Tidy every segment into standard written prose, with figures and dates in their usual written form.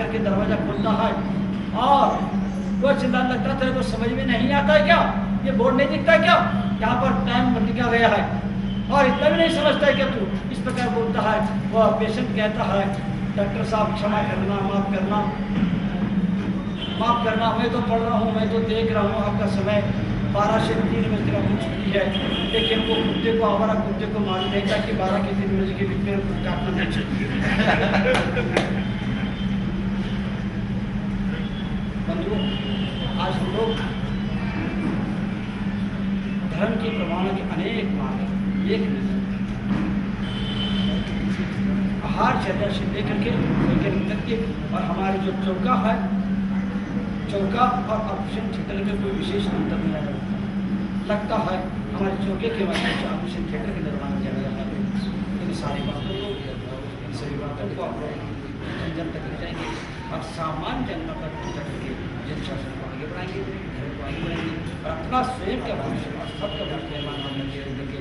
करके दरवाजा खोलता है और वो चिल्लाने लगता है, तेरे को समझ में नहीं आता है क्या, ये बोर्ड नहीं दिखता है क्या, यहाँ पर टाइम लिखा गया है, और इतना भी नहीं समझता है क्या तू, इस प्रकार बोलता है। वह पेशेंट कहता है, डॉक्टर साहब क्षमा करना, माफ़ करना, माफ़ करना, मैं तो पढ़ रहा हूँ, मैं तो देख रहा हूँ आपका समय 12 से 3 बजे तक आपकी छुट्टी है, लेकिन वो कुत्ते को, हमारा कुत्ते को मालूम नहीं था कि 12 के 3 बजे के बीच में कुछ काटना नहीं चाहिए। बंधुओं, आज हम लोग धर्म के प्रमाणों के अनेक मार्ग हैं, एक आहारचर्या से लेकर के नृत्य, और हमारे जो चौका है, चौका और ऑपरेशन थिएटर में कोई विशेष अंतर नहीं लगता है। हमारे चौके के माध्यम से ऑपरेशन थिएटर का निर्माण किया गया है। इन सारी बातों को, इन सभी बातों को आप लोग जन तक ले जाएंगे और सामान्य जनता तक पहुँचा करके जन शासन को आगे बढ़ाएंगे, घर को आगे बढ़ाएंगे और अपना स्वयं का भविष्य और सबका भविष्य निर्माण करके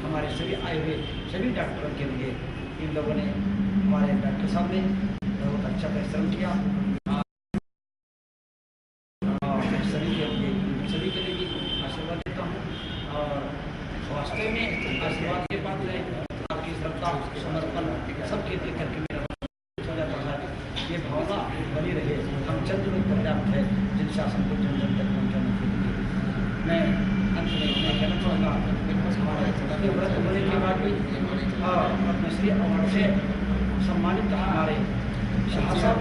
हमारे सभी आए हुए सभी डॉक्टरों के लिए इन लोगों ने, हमारे डॉक्टर साहब ने बहुत अच्छा परिश्रम किया। सभी के लिए भी आशीर्वाद देता हूँ और वास्तव में आशीर्वाद के बाद में आपकी श्रद्धा, समर्पण सबके देख करके मेरा हो जाता है। ये भावना बनी रहे, हम चंद लोग पर्याप्त है जिन शासन को जन जन तक पहुँचाने के लिए। मैं अंत में कहना चाहूँगा, हमारे व्रत होने के बाद भी पद्मश्री अवार्ड से सम्मानित हमारे शाह साहब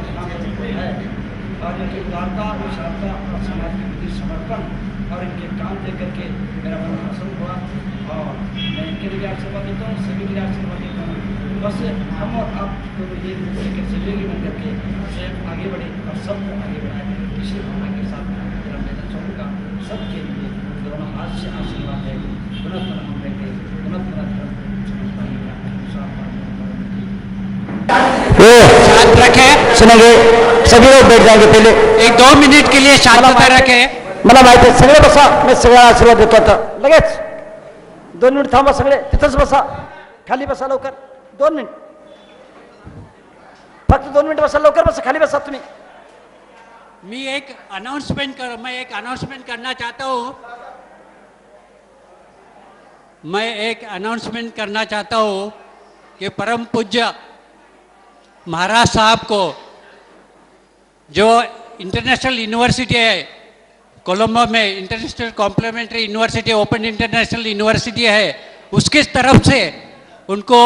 है, और इनकी उदारता, विशालता और समाज के प्रति समर्पण और इनके काम देख करके मेरा मन प्रसन्न हुआ और मैं इनके लिए आशीर्वाद देता हूँ, सभी के लिए आशीर्वाद देता हूँ। बस हम और आप दोनों ये सहयोगी बन करके स्वयं आगे बढ़े और सबको आगे बढ़ाए, इसी भावना के साथ मेरा कहना चाहूँगा सबके लिए दोनों हाथ से आशीर्वाद है। पुनः हम बैठे, पुनः शांत रखे, सुनेंगे, सभी लोग बैठ जाएंगे। पहले 1-2 मिनिट के लिए शांतता रखे। मला माहिती आहे, सगळे बसा, मी सगळ्या आशीर्वाद देतो आता लगेच। 2 मिनिट थांबा, सगळे तिथंच बसा, खाली बसा लवकर, 2 मिनिट, फक्त 2 मिनिट बसा, लवकर बसा, खाली बसा तुम्ही। मैं एक अनाउंसमेंट करना चाहता हूँ, मैं एक अनाउंसमेंट करना चाहता हूँ कि परम पूज्य महाराज साहब को, जो इंटरनेशनल यूनिवर्सिटी है कोलंबो में, international complementary university, open international university है, उसके तरफ से उनको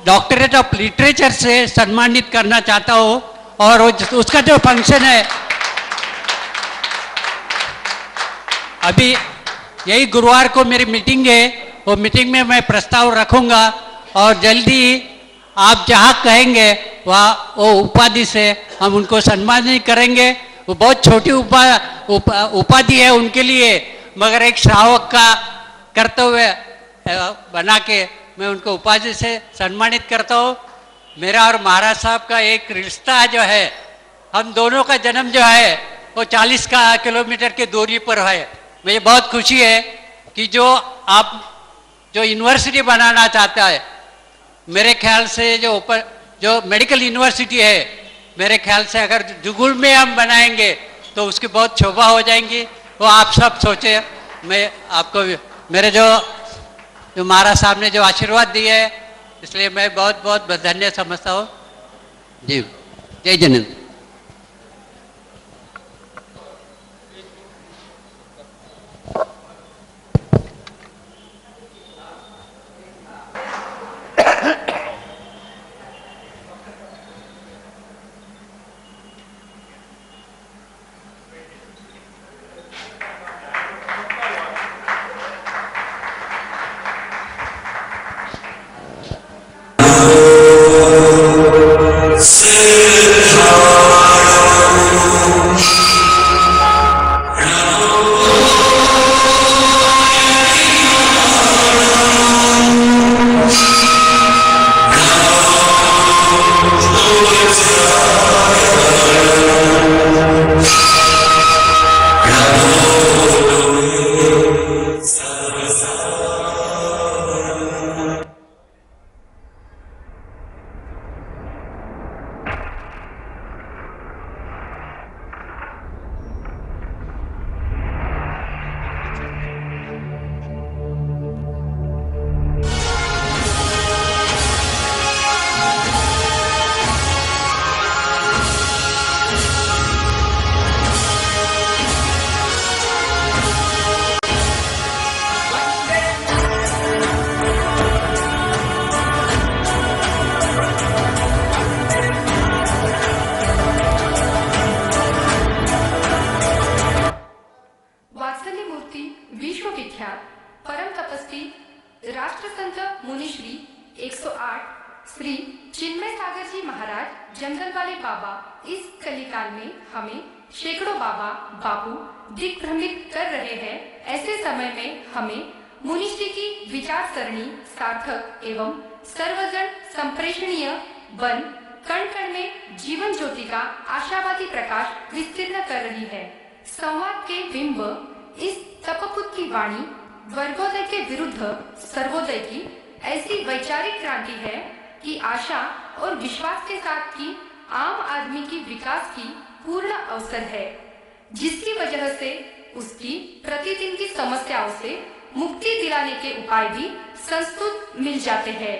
डॉक्टरेट ऑफ लिटरेचर से सम्मानित करना चाहता हूँ। और उसका जो फंक्शन है अभी यही गुरुवार को मेरी मीटिंग है, वो मीटिंग में मैं प्रस्ताव रखूंगा और जल्दी आप जहाँ कहेंगे वहाँ वो उपाधि से हम उनको सम्मानित करेंगे। वो बहुत छोटी उपाधि है उनके लिए, मगर एक श्रावक का कर्तव्य बना के मैं उनको उपाधि से सम्मानित करता हूँ। मेरा और महाराज साहब का एक रिश्ता जो है, हम दोनों का जन्म जो है वो 40 किलोमीटर की दूरी पर है। मुझे बहुत खुशी है कि जो आप जो यूनिवर्सिटी बनाना चाहता है, मेरे ख्याल से जो मेडिकल यूनिवर्सिटी है, मेरे ख्याल से अगर जुगुल में हम बनाएंगे तो उसकी बहुत शोभा हो जाएंगी। वो आप सब सोचे। मैं आपको मेरे जो महाराज साहब ने जो आशीर्वाद दिए है, इसलिए मैं बहुत बहुत धन्य समझता हूँ। जी, जय जिनेंद्र। Siddha बाबा इस कलिकाल में हमें सैकड़ों बाबा बापू दिग्भ्रमित कर रहे हैं। ऐसे समय में हमें मुनिश्री की विचार सरणी सार्थक एवं सर्वजन संप्रेषणीय बन कण कण में जीवन ज्योति का आशावादी प्रकाश विस्तीर्ण कर रही है। संवाद के बिंब इस तपपुत की वाणी वर्गोदय के विरुद्ध सर्वोदय की ऐसी वैचारिक क्रांति है कि आशा और विश्वास के साथ की आम आदमी की विकास की पूर्ण अवसर है, जिसकी वजह से उसकी प्रतिदिन की समस्याओं से मुक्ति दिलाने के उपाय भी संस्तुत मिल जाते हैं।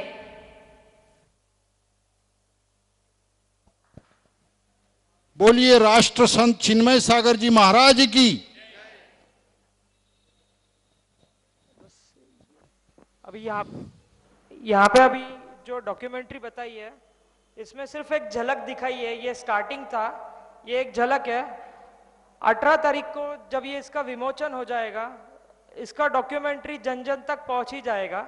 बोलिए राष्ट्र संत चिन्मय सागर जी महाराज की। अभी यहाँ पे अभी जो डॉक्यूमेंट्री बताई है इसमें सिर्फ एक झलक दिखाई है। ये स्टार्टिंग था, ये एक झलक है। 18 तारीख को जब ये इसका विमोचन हो जाएगा, इसका डॉक्यूमेंट्री जन जन तक पहुंच ही जाएगा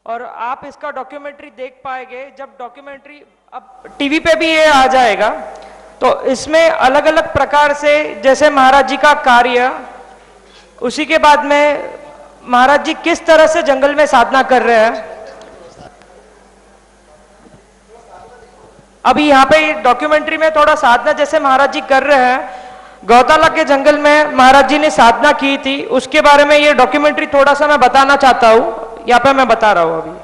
और आप इसका डॉक्यूमेंट्री देख पाएंगे। जब डॉक्यूमेंट्री अब टीवी पे भी ये आ जाएगा तो इसमें अलग अलग प्रकार से, जैसे महाराज जी का कार्य, उसी के बाद में महाराज जी किस तरह से जंगल में साधना कर रहे हैं। अभी यहाँ पे डॉक्यूमेंट्री में थोड़ा साधना जैसे महाराज जी कर रहे हैं। गौताला के जंगल में महाराज जी ने साधना की थी, उसके बारे में ये डॉक्यूमेंट्री थोड़ा सा मैं बताना चाहता हूँ। यहाँ पे मैं बता रहा हूँ अभी।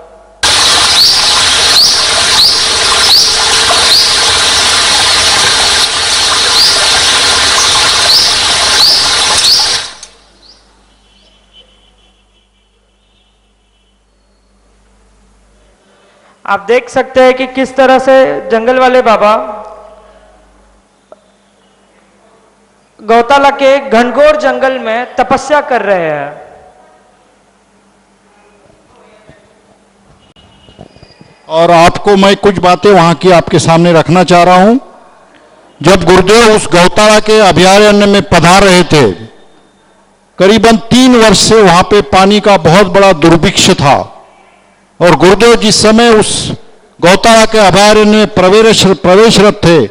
आप देख सकते हैं कि किस तरह से जंगल वाले बाबा गौताला के घनघोर जंगल में तपस्या कर रहे हैं। और आपको मैं कुछ बातें वहां की आपके सामने रखना चाह रहा हूं। जब गुरुदेव उस गौताला के अभयारण्य में पधार रहे थे, करीबन 3 वर्ष से वहां पे पानी का बहुत बड़ा दुर्भिक्ष था और गुरुदेव जिस समय उस गौताला के अभयारण्य में प्रवेशरत थे,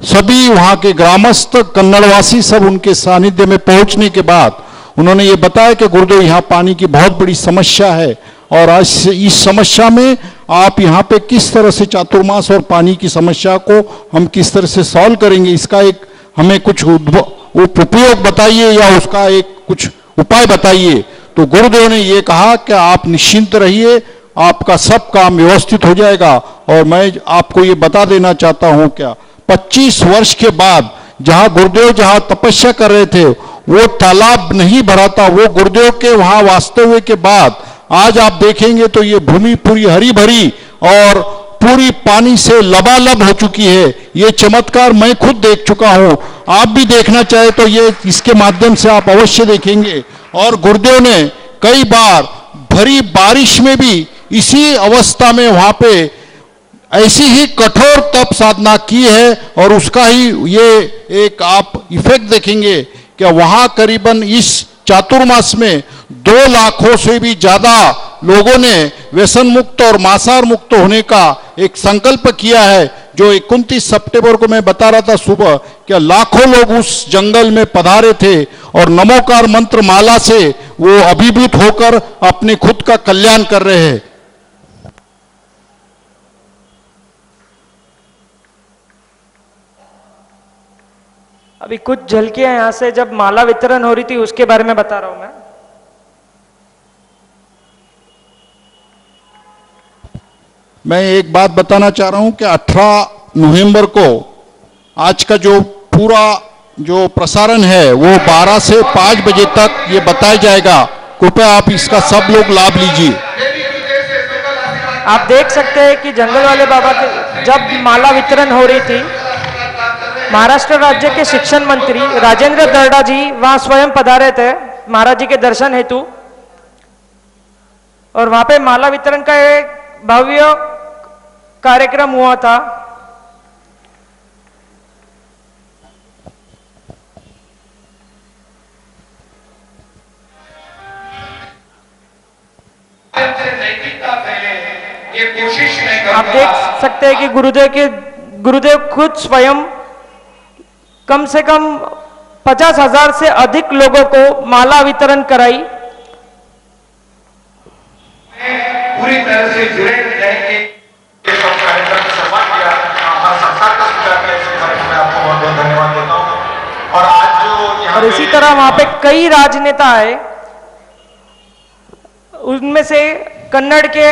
सभी वहां के ग्रामस्थ कन्नड़वासी सब उनके सानिध्य में पहुंचने के बाद उन्होंने ये बताया कि गुरुदेव यहाँ पानी की बहुत बड़ी समस्या है और इस समस्या में आप यहाँ पे किस तरह से चातुर्मास और पानी की समस्या को हम किस तरह से सॉल्व करेंगे, इसका एक हमें कुछ उपयोग बताइए या उसका एक कुछ उपाय बताइए। तो गुरुदेव ने ये कहा कि आप निश्चिंत रहिए, आपका सब काम व्यवस्थित हो जाएगा। और मैं आपको ये बता देना चाहता हूं, क्या 25 वर्ष के बाद जहां गुरुदेव जहां तपस्या कर रहे थे वो तालाब नहीं भरा था, वो गुरुदेव के वहां वास्तव हुए के बाद आज आप देखेंगे तो ये भूमि पूरी हरी भरी और पूरी पानी से लबालब हो चुकी है। ये चमत्कार मैं खुद देख चुका हूं, आप भी देखना चाहे तो ये इसके माध्यम से आप अवश्य देखेंगे। और गुरुदेव ने कई बार भरी बारिश में भी इसी अवस्था में वहां पे ऐसी ही कठोर तप साधना की है और उसका ही ये एक आप इफेक्ट देखेंगे कि वहां करीबन इस चातुर्मास में 2 लाखों से भी ज्यादा लोगों ने व्यसन मुक्त और मांसाहार मुक्त होने का एक संकल्प किया है। जो 29 सितंबर को मैं बता रहा था सुबह कि लाखों लोग उस जंगल में पधारे थे और नमोकार मंत्र माला से वो अभिभूत होकर अपने खुद का कल्याण कर रहे हैं। अभी कुछ झलकियां यहां से जब माला वितरण हो रही थी उसके बारे में बता रहा हूं मैं एक बात बताना चाह रहा हूं कि 18 नवंबर को आज का जो पूरा जो प्रसारण है वो 12 से 5 बजे तक ये बताया जाएगा। कृपया आप इसका सब लोग लाभ लीजिए। आप देख सकते हैं कि जंगल वाले बाबा के जब माला वितरण हो रही थी, महाराष्ट्र राज्य के शिक्षण मंत्री राजेंद्र दर्डा जी वहां स्वयं पधारे थे महाराज जी के दर्शन हेतु और वहां पे माला वितरण का एक भव्य कार्यक्रम हुआ था। आप देख सकते हैं कि गुरुदेव के गुरुदेव खुद स्वयं कम से कम 50,000 से अधिक लोगों को माला वितरण कराई। पूरी तरह से जुड़े रहेंगे। ये सब कार्यक्रम सम्मान किया, हमारा संस्कार का स्वीकार किया, इसके बारे में मैं आपको बहुत बहुत धन्यवाद देता हूँ। और आज जो यहाँ और इसी तरह वहां पे कई राजनेता आए, उनमें से कन्नड़ के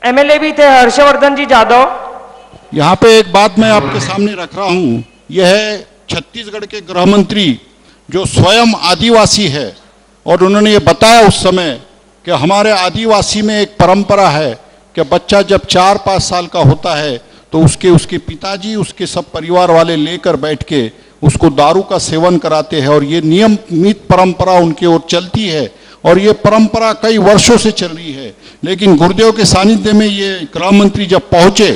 एमएलए भी थे हर्षवर्धन जी जादव। यहाँ पे एक बात मैं आपके सामने रख रहा हूँ, यह है छत्तीसगढ़ के गृह मंत्री जो स्वयं आदिवासी है, और उन्होंने ये बताया उस समय कि हमारे आदिवासी में एक परंपरा है कि बच्चा जब 4-5 साल का होता है तो उसके पिताजी उसके सब परिवार वाले लेकर बैठ के उसको दारू का सेवन कराते हैं, और ये नियमित परंपरा उनकी ओर चलती है, और ये परंपरा कई वर्षों से चल रही है। लेकिन गुरुदेव के सानिध्य में ये गृह मंत्री जब पहुंचे,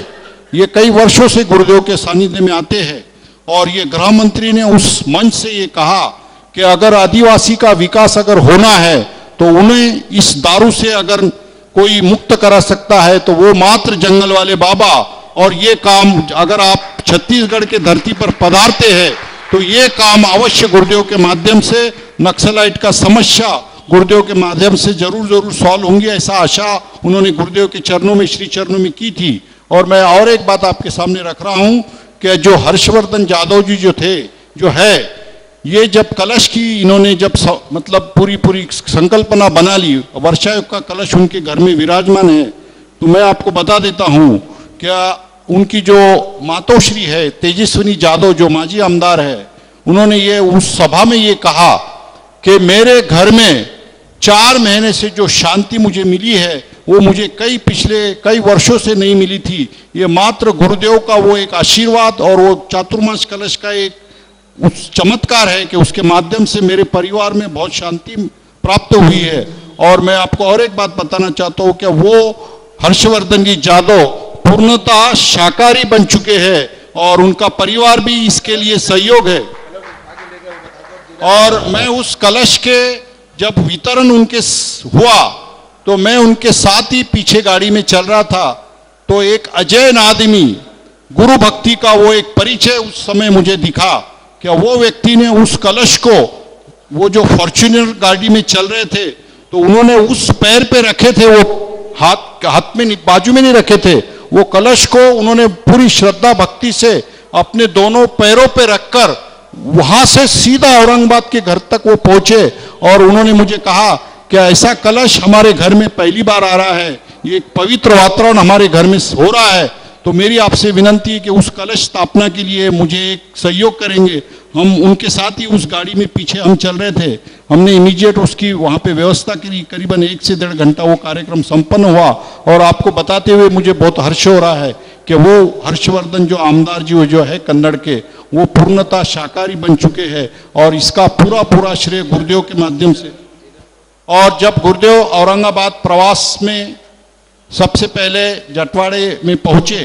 ये कई वर्षों से गुरुदेव के सानिध्य में आते हैं, और ये गृह मंत्री ने उस मंच से ये कहा कि अगर आदिवासी का विकास अगर होना है तो उन्हें इस दारू से अगर कोई मुक्त करा सकता है तो वो मात्र जंगल वाले बाबा। और ये काम अगर आप छत्तीसगढ़ के धरती पर पधारते हैं तो ये काम अवश्य गुरुदेव के माध्यम से नक्सलाइट का समस्या गुरुदेव के माध्यम से जरूर सॉल्व होंगी, ऐसा आशा उन्होंने गुरुदेव के चरणों में, श्री चरणों में की थी। और मैं और एक बात आपके सामने रख रहा हूं कि जो हर्षवर्धन जादव जी जो है ये जब कलश की इन्होंने जब मतलब पूरी संकल्पना बना ली, वर्षायुग का कलश उनके घर में विराजमान है, तो मैं आपको बता देता हूं क्या उनकी जो मातोश्री है तेजस्विनी जादव जो माजी आमदार है, उन्होंने ये उस सभा में ये कहा कि मेरे घर में 4 महीने से जो शांति मुझे मिली है वो मुझे पिछले कई वर्षों से नहीं मिली थी। ये मात्र गुरुदेव का वो एक आशीर्वाद और वो चातुर्मास कलश का एक उस चमत्कार है कि उसके माध्यम से मेरे परिवार में बहुत शांति प्राप्त हुई है। और मैं आपको और एक बात बताना चाहता हूँ कि वो हर्षवर्धन जी जादव पूर्णतः शाकाहारी बन चुके हैं और उनका परिवार भी इसके लिए सहयोग है। और मैं उस कलश के जब वितरण उनके हुआ तो मैं उनके साथ ही पीछे गाड़ी में चल रहा था, तो एक अजैन आदमी गुरु भक्ति का वो एक परिचय उस समय मुझे दिखा कि वो व्यक्ति ने उस कलश को, वो जो फॉर्च्यूनर गाड़ी में चल रहे थे तो उन्होंने उस पैर पे रखे थे, वो हाथ में बाजू में नहीं रखे थे, वो कलश को उन्होंने पूरी श्रद्धा भक्ति से अपने दोनों पैरों पे रखकर वहां से सीधा औरंगाबाद के घर तक वो पहुंचे। और उन्होंने मुझे कहा कि ऐसा कलश हमारे घर में पहली बार आ रहा है, ये एक पवित्र वातावरण हमारे घर में हो रहा है, तो मेरी आपसे विनंती है कि उस कलश स्थापना के लिए मुझे एक सहयोग करेंगे। हम उनके साथ ही उस गाड़ी में पीछे हम चल रहे थे, हमने इमीडिएट उसकी वहाँ पे व्यवस्था करी, करीबन 1 से 1.5 घंटा वो कार्यक्रम संपन्न हुआ। और आपको बताते हुए मुझे बहुत हर्ष हो रहा है कि वो हर्षवर्धन जो आमदार जी जो है कन्नड़ के, वो पूर्णतः शाकाहारी बन चुके हैं और इसका पूरा श्रेय गुरुदेव के माध्यम से। और जब गुरुदेव औरंगाबाद प्रवास में सबसे पहले जटवाड़े में पहुंचे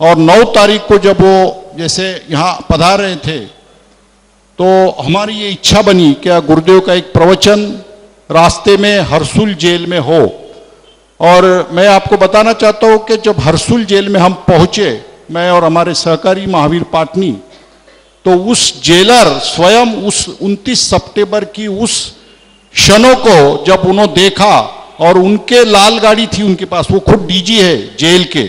और 9 तारीख को जब वो जैसे यहाँ पधार रहे थे तो हमारी ये इच्छा बनी कि गुरुदेव का एक प्रवचन रास्ते में हरसुल जेल में हो। और मैं आपको बताना चाहता हूँ कि जब हरसुल जेल में हम पहुंचे, मैं और हमारे सहकारी महावीर पाटनी, तो उस जेलर स्वयं उस 29 सितंबर की उस क्षणों को जब उन्होंने देखा, और उनके लाल गाड़ी थी उनके पास, वो खुद डीजी है जेल के,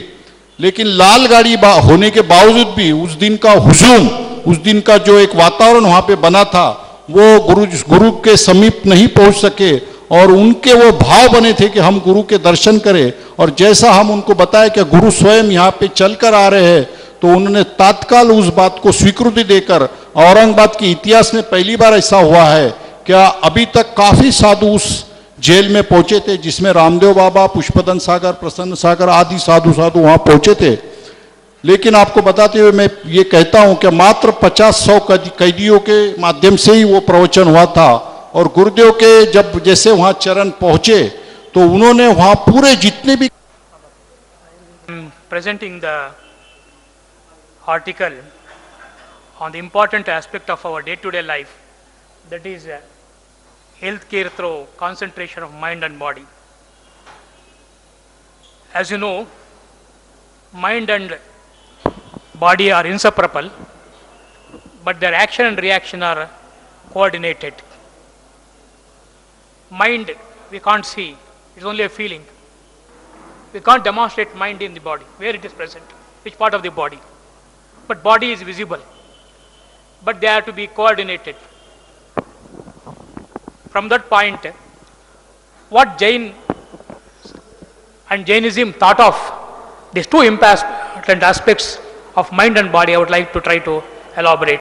लेकिन लाल गाड़ी होने के बावजूद भी उस दिन का हुजूम, उस दिन का जो एक वातावरण वहां पे बना था वो गुरु के समीप नहीं पहुंच सके। और उनके वो भाव बने थे कि हम गुरु के दर्शन करें। और जैसा हम उनको बताया कि गुरु स्वयं यहाँ पे चलकर आ रहे हैं, तो उन्होंने तत्काल उस बात को स्वीकृति देकर, औरंगाबाद के इतिहास में पहली बार ऐसा हुआ है क्या अभी तक काफी साधु उस जेल में पहुंचे थे, जिसमें रामदेव बाबा, पुष्पदन सागर, प्रसन्न सागर आदि साधु वहां पहुंचे थे। लेकिन आपको बताते हुए मैं ये कहता हूं कि मात्र 50-100 कैदियों के माध्यम से ही वो प्रवचन हुआ था। और गुरुदेव के जब जैसे वहां चरण पहुंचे तो उन्होंने वहां पूरे जितने भी presenting the article on the important aspect of our day-to-day life, that is health care through concentration of mind and body. As you know, mind and body are inseparable, but their action and reaction are coordinated. Mind, we can't see, it's only a feeling. We can't demonstrate mind in the body, where it is present, which part of the body. But body is visible, but they have to be coordinated. From that point, what Jain and Jainism thought of these two important aspects of mind and body, I would like to try to elaborate.